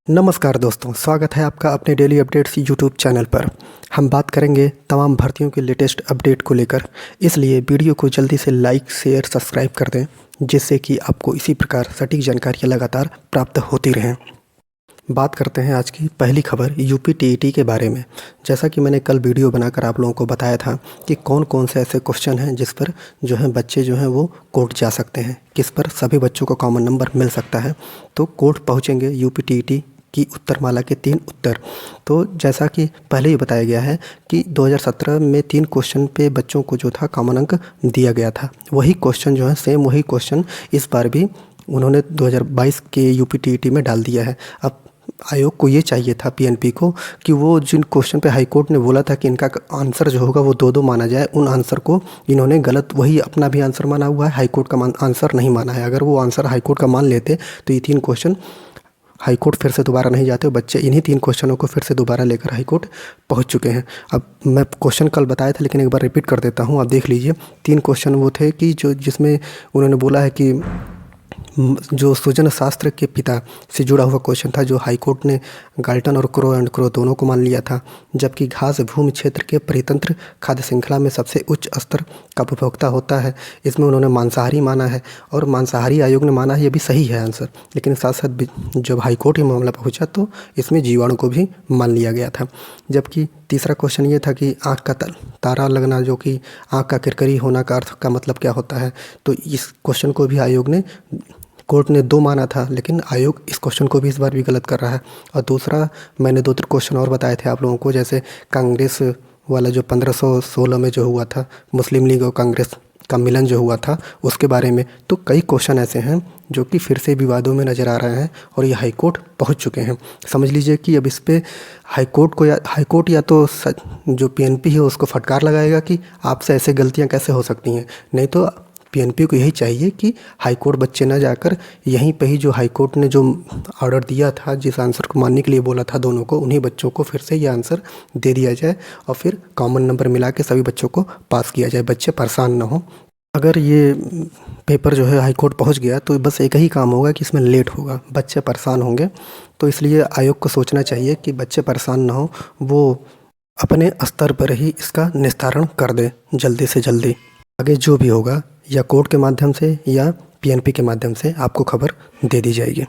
नमस्कार दोस्तों, स्वागत है आपका अपने डेली अपडेट्स यूट्यूब चैनल पर। हम बात करेंगे तमाम भर्तियों के लेटेस्ट अपडेट को लेकर, इसलिए वीडियो को जल्दी से लाइक शेयर सब्सक्राइब कर दें, जिससे कि आपको इसी प्रकार सटीक जानकारियाँ लगातार प्राप्त होती रहें। बात करते हैं आज की पहली खबर यूपी टीईटी के बारे में। जैसा कि मैंने कल वीडियो बनाकर आप लोगों को बताया था कि कौन कौन से ऐसे क्वेश्चन हैं जिस पर जो है बच्चे जो हैं वो कोर्ट जा सकते हैं, किस पर सभी बच्चों को कॉमन नंबर मिल सकता है। तो कोर्ट पहुंचेंगे यूपी टीईटी की उत्तरमाला के 3 उत्तर। तो जैसा कि पहले ही बताया गया है कि 2017 में 3 क्वेश्चन पे बच्चों को जो था कॉमन अंक दिया गया था, वही क्वेश्चन जो है सेम वही क्वेश्चन इस बार भी उन्होंने 2022 के यूपी टीईटी में डाल दिया है। अब आयोग को ये चाहिए था, पीएनपी को, कि वो जिन क्वेश्चन पे हाई कोर्ट ने बोला था कि इनका आंसर जो होगा वो 2-2 माना जाए, उन आंसर को इन्होंने गलत, वही अपना भी आंसर माना हुआ है, हाई कोर्ट का आंसर नहीं माना है। अगर वो आंसर हाई कोर्ट का मान लेते तो ये 3 क्वेश्चन हाई कोर्ट फिर से दोबारा नहीं जाते। बच्चे इन्हीं 3 क्वेश्चनों को फिर से दोबारा लेकर हाई कोर्ट पहुँच चुके हैं। अब मैं क्वेश्चन कल बताया था, लेकिन एक बार रिपीट कर देता हूँ, आप देख लीजिए। 3 क्वेश्चन वो थे कि जिसमें उन्होंने बोला है कि जो सृजन शास्त्र के पिता से जुड़ा हुआ क्वेश्चन था, जो हाई कोर्ट ने गाल्टन और क्रो एंड क्रो दोनों को मान लिया था। जबकि घास भूमि क्षेत्र के परितंत्र खाद्य श्रृंखला में सबसे उच्च स्तर का उपभोक्ता होता है, इसमें उन्होंने मांसाहारी माना है, और मांसाहारी आयोग ने माना है, ये भी सही है आंसर। लेकिन साथ साथ जब हाई कोर्ट ये मामला पहुंचा तो इसमें जीवाणु को भी मान लिया गया था। जबकि तीसरा क्वेश्चन ये था कि आँख का तारा लगना, जो कि आँख का किरकरी होना का अर्थ का मतलब क्या होता है। तो इस क्वेश्चन को भी आयोग ने, कोर्ट ने 2 माना था, लेकिन आयोग इस क्वेश्चन को भी इस बार भी गलत कर रहा है। और दूसरा, मैंने 2-3 क्वेश्चन और बताए थे आप लोगों को, जैसे कांग्रेस वाला जो 1516 में जो हुआ था, मुस्लिम लीग और कांग्रेस का मिलन जो हुआ था, उसके बारे में। तो कई क्वेश्चन ऐसे हैं जो कि फिर से विवादों में नज़र आ रहे हैं और ये हाई कोर्ट पहुँच चुके हैं। समझ लीजिए कि अब इस पर हाई कोर्ट या तो जो पीएनपी है उसको फटकार लगाएगा कि आपसे ऐसे गलतियाँ कैसे हो सकती हैं। नहीं तो पीएनपी को यही चाहिए कि हाई कोर्ट बच्चे ना जाकर यहीं पे ही जो हाई कोर्ट ने जो ऑर्डर दिया था, जिस आंसर को मानने के लिए बोला था दोनों को, उन्हीं बच्चों को फिर से ये आंसर दे दिया जाए और फिर कॉमन नंबर मिला के सभी बच्चों को पास किया जाए, बच्चे परेशान ना हो। अगर ये पेपर जो है हाई कोर्ट पहुँच गया तो बस एक ही काम होगा कि इसमें लेट होगा, बच्चे परेशान होंगे। तो इसलिए आयोग को सोचना चाहिए कि बच्चे परेशान ना हो, वो अपने स्तर पर ही इसका निस्तारण कर दे जल्दी से जल्दी। आगे जो भी होगा या कोर्ट के माध्यम से या पीएनपी के माध्यम से आपको खबर दे दी जाएगी।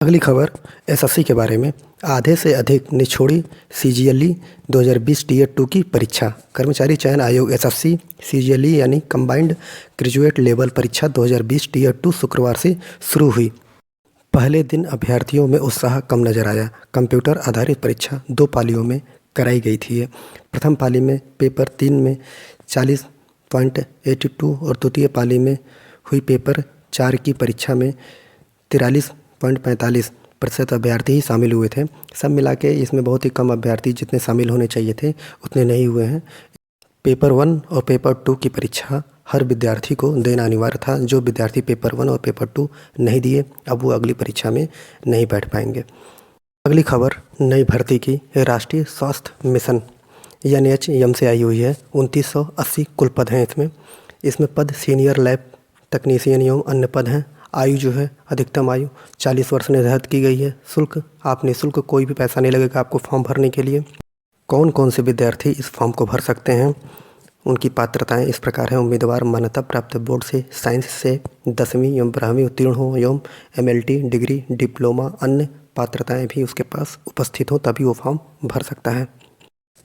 अगली खबर एसएससी के बारे में। आधे से अधिक ने छोड़ी सीजीएलई 2020 टीयर 2 की परीक्षा। कर्मचारी चयन आयोग एसएससी सीजीएलई यानी कंबाइंड ग्रेजुएट लेवल परीक्षा 2020 टीयर 2 शुक्रवार से शुरू हुई। पहले दिन अभ्यर्थियों में उत्साह कम नजर आया। कंप्यूटर आधारित परीक्षा 2 पालियों में कराई गई थी। प्रथम पाली में पेपर 3 में 40.82 और द्वितीय पाली में हुई पेपर 4 की परीक्षा में 43.45% अभ्यर्थी ही शामिल हुए थे। सब मिला के इसमें बहुत ही कम अभ्यर्थी जितने शामिल होने चाहिए थे उतने नहीं हुए हैं। पेपर 1 और पेपर 2 की परीक्षा हर विद्यार्थी को देना अनिवार्य था। जो विद्यार्थी पेपर 1 और पेपर 2 नहीं दिए, अब वो अगली परीक्षा में नहीं बैठ पाएंगे। अगली खबर नई भर्ती की। राष्ट्रीय स्वास्थ्य मिशन NHM से आई हुई है। 2980 कुल पद हैं इसमें पद सीनियर लैब टेक्नीशियन एवं अन्य पद हैं। आयु जो है, अधिकतम आयु 40 वर्ष निर्धारित की गई है। शुल्क, आप निःशुल्क, कोई भी पैसा नहीं लगेगा आपको फॉर्म भरने के लिए। कौन कौन से विद्यार्थी इस फॉर्म को भर सकते हैं, उनकी पात्रताएं इस प्रकार हैं। उम्मीदवार मान्यता प्राप्त बोर्ड से साइंस से 10वीं एवं 12वीं उत्तीर्ण हो एवं MLT डिग्री, डिप्लोमा, अन्य पात्रताएं भी उसके पास उपस्थित हो, तभी वो फॉर्म भर सकता है।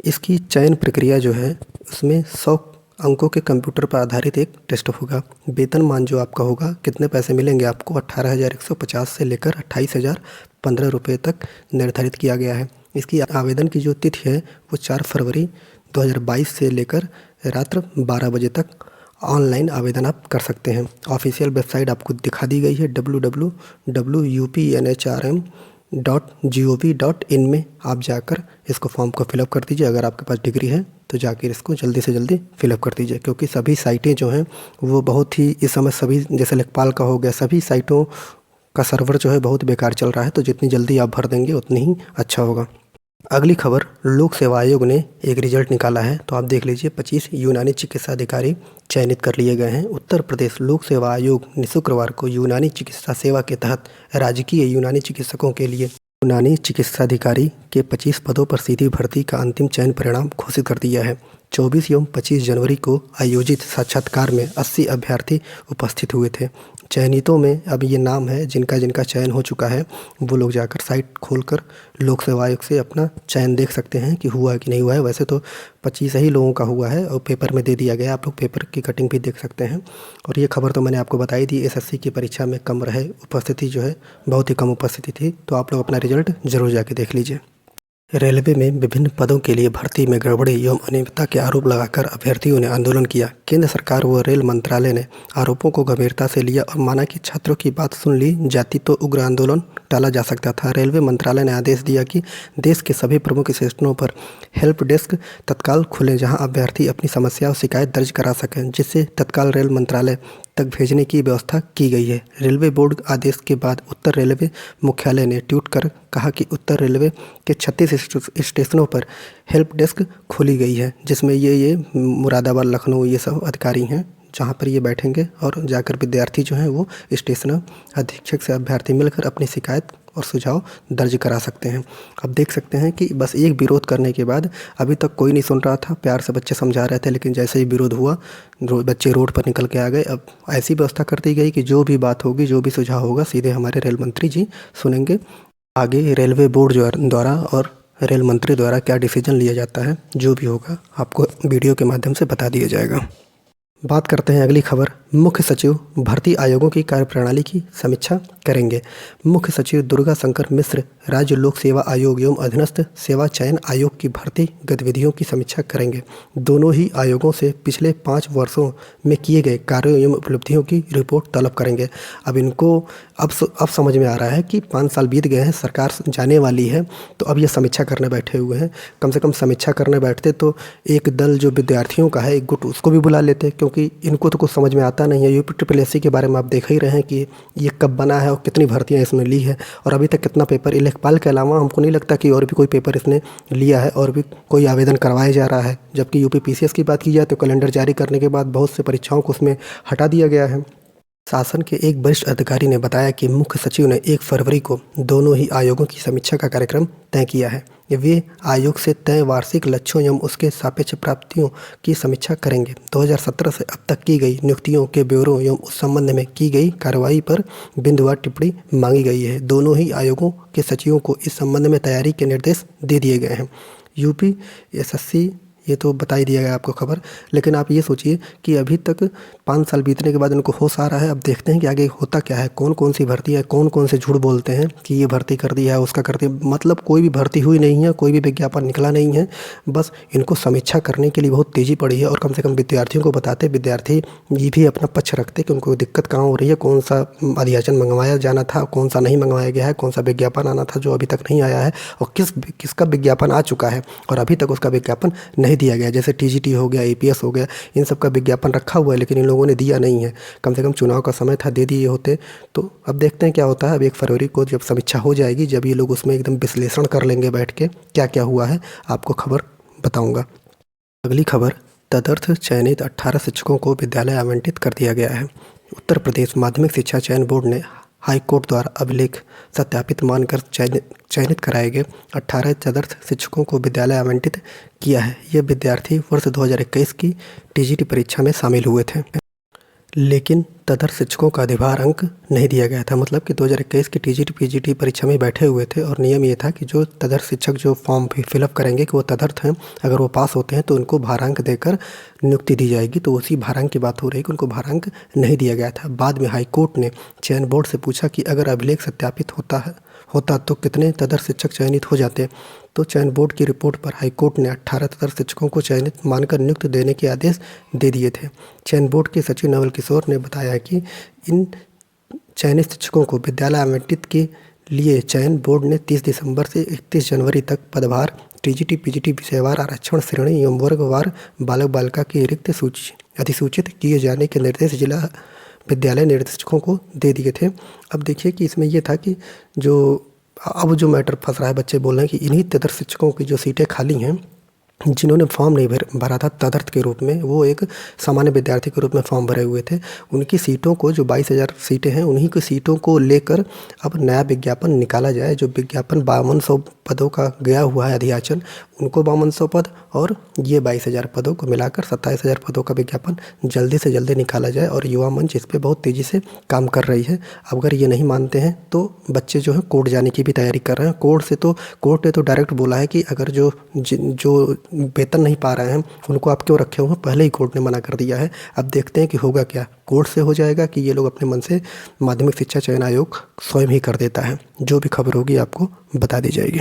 इसकी चयन प्रक्रिया जो है उसमें 100 अंकों के कंप्यूटर पर आधारित एक टेस्ट होगा। वेतनमान जो आपका होगा, कितने पैसे मिलेंगे आपको, 18,150 से लेकर 28,015 रुपये तक निर्धारित किया गया है। इसकी आवेदन की जो तिथि है वो 4 फरवरी 2022 से लेकर रात्र 12 बजे तक ऑनलाइन आवेदन आप कर सकते हैं। ऑफिशियल वेबसाइट आपको दिखा दी गई है www.upnhrm.gov.in में आप जाकर इसको फॉर्म को फिलअप कर दीजिए। अगर आपके पास डिग्री है तो जाकर इसको जल्दी से जल्दी फिलअप कर दीजिए, क्योंकि सभी साइटें जो हैं वो बहुत ही इस समय, सभी जैसे लेखपाल का हो गया, सभी साइटों का सर्वर जो है बहुत बेकार चल रहा है। तो जितनी जल्दी आप भर देंगे उतनी ही अच्छा होगा। अगली खबर, लोक सेवा आयोग ने एक रिजल्ट निकाला है, तो आप देख लीजिए। 25 यूनानी चिकित्सा अधिकारी चयनित कर लिए गए हैं। उत्तर प्रदेश लोक सेवा आयोग ने शुक्रवार को यूनानी चिकित्सा सेवा के तहत राजकीय यूनानी चिकित्सकों के लिए यूनानी चिकित्साधिकारी के 25 पदों पर सीधी भर्ती का अंतिम चयन परिणाम घोषित कर दिया है। 24 एवं 25 जनवरी को आयोजित साक्षात्कार में 80 अभ्यर्थी उपस्थित हुए थे। चयनितों में अब ये नाम है जिनका जिनका चयन हो चुका है, वो लोग जाकर साइट खोलकर लोक सेवा आयोग से अपना चयन देख सकते हैं कि हुआ कि नहीं हुआ है। वैसे तो 25 ही लोगों का हुआ है और पेपर में दे दिया गया, आप लोग पेपर की कटिंग भी देख सकते हैं। और ये खबर तो मैंने आपको बताई थी, एसएससी की परीक्षा में कम रहे, उपस्थिति जो है बहुत ही कम उपस्थिति थी, तो आप लोग अपना रिजल्ट ज़रूर जाके देख लीजिए। रेलवे में विभिन्न पदों के लिए भर्ती में गड़बड़ी एवं अनियमितता के आरोप लगाकर अभ्यर्थियों ने आंदोलन किया। केंद्र सरकार व रेल मंत्रालय ने आरोपों को गंभीरता से लिया और माना कि छात्रों की बात सुन ली जाती तो उग्र आंदोलन टाला जा सकता था। रेलवे मंत्रालय ने आदेश दिया कि देश के सभी प्रमुख स्टेशनों पर हेल्प डेस्क तत्काल खुलें, जहां अभ्यर्थी अपनी समस्या और शिकायत दर्ज करा सकें, जिससे तत्काल रेल मंत्रालय तक भेजने की व्यवस्था की गई है। रेलवे बोर्ड आदेश के बाद उत्तर रेलवे मुख्यालय ने ट्वीट कर कहा कि उत्तर रेलवे के 36 स्टेशनों पर हेल्प डेस्क खोली गई है, जिसमें ये मुरादाबाद, लखनऊ, ये सब अधिकारी हैं जहाँ पर ये बैठेंगे और जाकर विद्यार्थी जो हैं वो स्टेशन अधीक्षक से अभ्यर्थी मिलकर अपनी शिकायत और सुझाव दर्ज करा सकते हैं। अब देख सकते हैं कि बस एक विरोध करने के बाद अभी तक कोई नहीं सुन रहा था, प्यार से बच्चे समझा रहे थे, लेकिन जैसे ही विरोध हुआ बच्चे रोड पर निकल के आ गए। अब ऐसी व्यवस्था कर दी गई कि जो भी बात होगी, जो भी सुझाव होगा, सीधे हमारे रेल मंत्री जी सुनेंगे। आगे रेलवे बोर्ड द्वारा और रेल मंत्री द्वारा क्या डिसीजन लिया जाता है, जो भी होगा आपको वीडियो के माध्यम से बता दिया जाएगा। बात करते हैं अगली खबर। मुख्य सचिव भर्ती आयोगों की कार्यप्रणाली की समीक्षा करेंगे। मुख्य सचिव दुर्गा शंकर मिश्र राज्य लोक सेवा आयोग एवं अधीनस्थ सेवा चयन आयोग की भर्ती गतिविधियों की समीक्षा करेंगे। दोनों ही आयोगों से पिछले 5 वर्षों में किए गए कार्यों एवं उपलब्धियों की रिपोर्ट तलब करेंगे। अब इनको अब समझ में आ रहा है कि 5 साल बीत गए हैं, सरकार जाने वाली है, तो अब ये समीक्षा करने बैठे हुए हैं। कम से कम समीक्षा करने बैठते तो एक दल जो विद्यार्थियों का है, एक गुट, उसको भी बुला लेते, क्योंकि इनको तो कुछ समझ में आता नहीं है। यूपी के बारे में आप देख ही रहे हैं कि ये कब बना है और कितनी भर्तियां इसने ली है, और अभी तक कितना पेपर, लेखपाल के अलावा हमको नहीं लगता कि और भी कोई पेपर इसने लिया है और भी कोई आवेदन करवाया जा रहा है। जबकि यूपी पीसीएस की बात की जाए तो कैलेंडर जारी करने के बाद बहुत से परीक्षाओं को उसमें हटा दिया गया है। शासन के एक वरिष्ठ अधिकारी ने बताया कि मुख्य सचिव ने 1 फरवरी को दोनों ही आयोगों की समीक्षा का कार्यक्रम तय किया है। वे आयोग से तय वार्षिक लक्ष्यों एवं उसके सापेक्ष प्राप्तियों की समीक्षा करेंगे। 2017 से अब तक की गई नियुक्तियों के ब्यौरों एवं उस संबंध में की गई कार्रवाई पर बिंदुवार टिप्पणी मांगी गई है। दोनों ही आयोगों के सचिवों को इस संबंध में तैयारी के निर्देश दे दिए गए हैं। यूपी एसएससी, ये तो बता ही दिया गया आपको खबर, लेकिन आप ये सोचिए कि अभी तक 5 साल बीतने के बाद उनको होश आ रहा है। अब देखते हैं कि आगे होता क्या है, कौन कौन सी भर्ती है, कौन कौन से झूठ बोलते हैं कि ये भर्ती कर दी है, उसका कर दिया। मतलब कोई भी भर्ती हुई नहीं है, कोई भी विज्ञापन निकला नहीं है, बस इनको समीक्षा करने के लिए बहुत तेज़ी पड़ी है। और कम से कम विद्यार्थियों को बताते, विद्यार्थी ये भी अपना पक्ष रखते कि उनको दिक्कत कहाँ हो रही है, कौन सा अध्याचन मंगवाया जाना था, कौन सा नहीं मंगवाया गया है, कौन सा विज्ञापन आना था जो अभी तक नहीं आया है, और किसका विज्ञापन आ चुका है और अभी तक उसका विज्ञापन नहीं दिया गया। जैसे टीजीटी हो गया, एपीएस हो गया, इन सब का विज्ञापन रखा हुआ है, लेकिन इन लोगों ने दिया नहीं है। कम से कम चुनाव का समय था, दे दिए होते। तो अब देखते हैं क्या होता है। अब 1 फरवरी को जब समीक्षा हो जाएगी, जब ये लोग उसमें एकदम विश्लेषण कर लेंगे बैठ के क्या क्या हुआ है, आपको खबर बताऊंगा। अगली खबर, तदर्थ चयनित 18 शिक्षकों को विद्यालय आवंटित कर दिया गया है। उत्तर प्रदेश माध्यमिक शिक्षा चयन बोर्ड ने हाईकोर्ट द्वारा अभिलेख सत्यापित मानकर चयनित कराए गए 18 तदर्थ शिक्षकों को विद्यालय आवंटित किया है। ये विद्यार्थी वर्ष 2021 की टीजीटी परीक्षा में शामिल हुए थे, लेकिन तदर्थ शिक्षकों का अधिभार अंक नहीं दिया गया था। मतलब कि 2021 की टीजीटी पीजीटी परीक्षा में बैठे हुए थे और नियम ये था कि जो तदर्थ शिक्षक जो फॉर्म फिलअप करेंगे कि वो तदर्थ हैं, अगर वो पास होते हैं तो उनको भारांक देकर नियुक्ति दी जाएगी। तो उसी भारांक की बात हो रही है कि उनको भारांक नहीं दिया गया था। बाद में हाईकोर्ट ने चयन बोर्ड से पूछा कि अगर अभिलेख सत्यापित होता तो कितने तदर्थ शिक्षक चयनित हो जाते। तो चयन बोर्ड की रिपोर्ट पर हाईकोर्ट ने 18 तदर्थ शिक्षकों को चयनित मानकर नियुक्त देने के आदेश दे दिए थे। चयन बोर्ड के सचिव नवल किशोर ने बताया कि इन चयनित शिक्षकों को विद्यालय आवंटित के लिए चयन बोर्ड ने 30 दिसंबर से 31 जनवरी तक पदभार, टीजीटी पीजीटी विषयवार आरक्षण, श्रेणी एवं वर्गवार बालक बालिका की रिक्त अधिसूचित किए जाने के निर्देश जिला विद्यालय निर्देशकों को दे दिए थे। अब देखिए कि इसमें यह था कि जो मैटर फंस रहा है, बच्चे बोल रहे हैं कि इन्हीं तदर्थ शिक्षकों की जो सीटें खाली हैं जिन्होंने फॉर्म नहीं भरा था तदर्थ के रूप में, वो एक सामान्य विद्यार्थी के रूप में फॉर्म भरे हुए थे, उनकी सीटों को, जो 22,000 सीटें हैं, उन्हीं की सीटों को लेकर अब नया विज्ञापन निकाला जाए। जो विज्ञापन 5200 पदों का गया हुआ है अधियाचन, उनको 5200 पद और ये 22,000 पदों को मिलाकर 27,000 पदों का विज्ञापन जल्दी से जल्दी निकाला जाए। और युवा मंच इस पर बहुत तेज़ी से काम कर रही है। अगर ये नहीं मानते हैं तो बच्चे जो है कोर्ट जाने की भी तैयारी कर रहे हैं। कोर्ट ने तो डायरेक्ट बोला है कि अगर जो वेतन नहीं पा रहे हैं उनको आप क्यों रखे हुए हैं, पहले ही कोर्ट ने मना कर दिया है। अब देखते हैं कि होगा क्या, कोर्ट से हो जाएगा कि ये लोग अपने मन से माध्यमिक शिक्षा चयन आयोग स्वयं ही कर देता है। जो भी खबर होगी आपको बता दी जाएगी।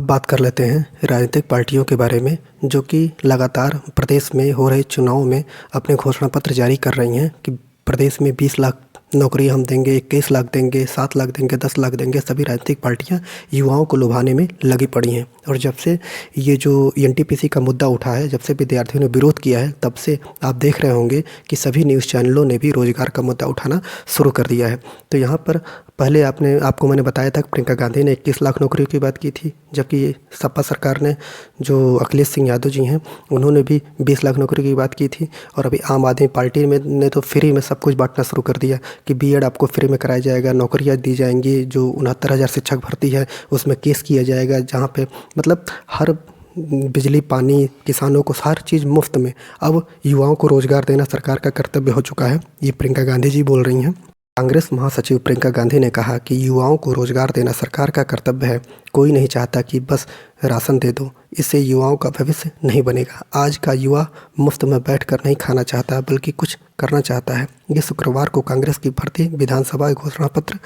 बात कर लेते हैं राजनीतिक पार्टियों के बारे में, जो कि लगातार प्रदेश में हो रहे चुनाव में अपने घोषणा पत्र जारी कर रही हैं कि प्रदेश में 20 लाख नौकरी हम देंगे, 21 लाख देंगे, 7 लाख देंगे, 10 लाख देंगे। सभी राजनीतिक पार्टियां युवाओं को लुभाने में लगी पड़ी हैं। और जब से ये जो एनटीपीसी का मुद्दा उठा है, जब से विद्यार्थियों ने विरोध किया है, तब से आप देख रहे होंगे कि सभी न्यूज़ चैनलों ने भी रोजगार का मुद्दा उठाना शुरू कर दिया है। तो यहाँ पर पहले आपको मैंने बताया था कि प्रियंका गांधी ने 21 लाख नौकरियों की बात की थी, जबकि सपा सरकार ने, जो अखिलेश सिंह यादव जी हैं, उन्होंने भी 20 लाख नौकरी की बात की थी। और अभी आम आदमी पार्टी में ने तो फ्री में सब कुछ बांटना शुरू कर दिया कि बीएड आपको फ्री में कराया जाएगा, नौकरियां दी जाएंगी, जो 69,000 शिक्षक भर्ती है उसमें केस किया जाएगा, जहाँ पे मतलब हर बिजली, पानी, किसानों को हर चीज़ मुफ्त में। अब युवाओं को रोजगार देना सरकार का कर्तव्य हो चुका है, ये प्रियंका गांधी जी बोल रही हैं। कांग्रेस महासचिव प्रियंका गांधी ने कहा कि युवाओं को रोजगार देना सरकार का कर्तव्य है। कोई नहीं चाहता कि बस राशन दे दो, इससे युवाओं का भविष्य नहीं बनेगा। आज का युवा मुफ्त में बैठकर नहीं खाना चाहता, बल्कि कुछ करना चाहता है। ये शुक्रवार को कांग्रेस की भर्ती विधानसभा घोषणा पत्र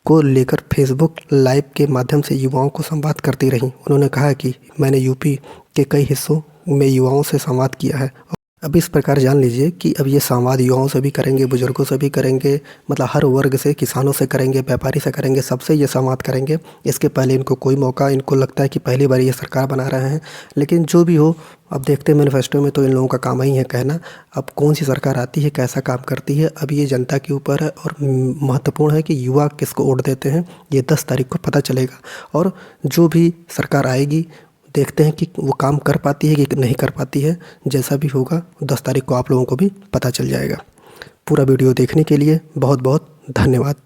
को लेकर फेसबुक लाइव के माध्यम से युवाओं को संवाद करती रहीं। उन्होंने कहा कि मैंने यूपी के कई हिस्सों में युवाओं से संवाद किया है। अब इस प्रकार जान लीजिए कि अब ये संवाद युवाओं से भी करेंगे, बुजुर्गों से भी करेंगे, मतलब हर वर्ग से, किसानों से करेंगे, व्यापारी से करेंगे, सबसे ये संवाद करेंगे। इसके पहले इनको कोई मौका, इनको लगता है कि पहली बार ये सरकार बना रहे हैं। लेकिन जो भी हो, अब देखते हैं मैनिफेस्टो में तो इन लोगों का काम ही है कहना। अब कौन सी सरकार आती है, कैसा काम करती है, अब ये जनता के ऊपर है। और महत्वपूर्ण है कि युवा किसको वोट देते हैं, ये 10 तारीख को पता चलेगा। और जो भी सरकार आएगी, देखते हैं कि वो काम कर पाती है कि नहीं कर पाती है। जैसा भी होगा 10 तारीख को आप लोगों को भी पता चल जाएगा। पूरा वीडियो देखने के लिए बहुत बहुत धन्यवाद।